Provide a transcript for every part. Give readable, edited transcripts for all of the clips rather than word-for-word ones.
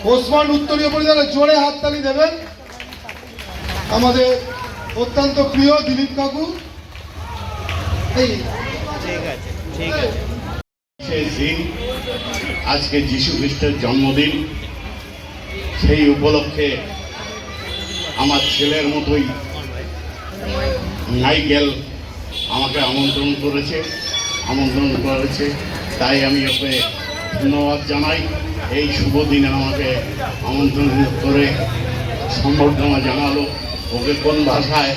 ওসমান উত্তরীয় পরিবারে জোরে হাততালি দেবেন আমাদের অত্যন্ত প্রিয় দিলীপ কাকু। ঠিক আছে। আজকে যীশু খ্রিস্টের জন্মদিন, সেই উপলক্ষে আমার ছেলের মতোই মাইকেল আমাকে আমন্ত্রণ করেছে, তাই আমি ওকে ধন্যবাদ জানাই। এই শুভ দিনে আমাকে আমন্ত্রণ করে সম্বর্ধনা জানালো। ওকে কোন ভাষায়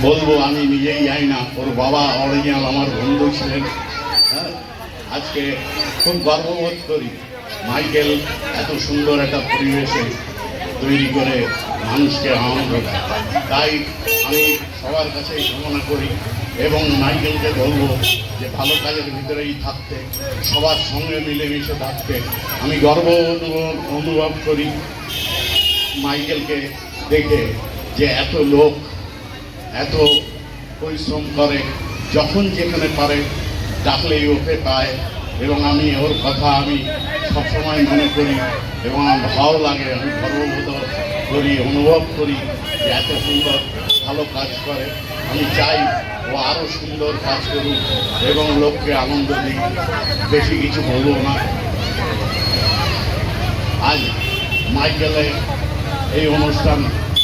বলবো আমি নিজেই জানি না। ওর বাবা অরিজিনাল আমার বন্ধু ছিলেন। হ্যাঁ, আজকে খুব গর্ববোধ করি মাইকেল এত সুন্দর একটা পরিবেশে তৈরি করে মানুষকে আনন্দ দেয়। তাই আমি সবার কাছেই কামনা করি এবং মাইকেলকে বলবো যে ভালো কাজের ভিতরেই থাকতে, সবার সঙ্গে মিলেমিশে থাকতে। আমি গর্ব অনুভব করি মাইকেলকে দেখে, যে এত লোক এত পরিশ্রম করে, যখন যেখানে পারে ডাকলেই ওকে পায়। এবং আমি ওর কথা আমি সবসময় মনে করি এবং আমার ভালো লাগে, আমি গর্ববোধ করি, অনুভব করি যে এত সুন্দর ভালো কাজ করে। আমি চাই ও আরও সুন্দর কাজ করুক এবং লোককে আনন্দ দিক। বেশি কিছু বলবো না। আজ মাইকেলের এই অনুষ্ঠান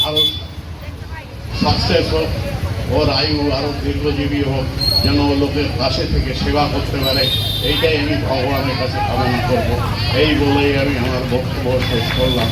আরও সাকসেস হোক, ওর আয়ু আরও দীর্ঘজীবী হোক, যেন লোকের পাশে থেকে সেবা করতে পারে। এইটাই আমি ভগবানের কাছে কামনা করবো। এই বলেই আমি আমার বক্তব্য শেষ করলাম।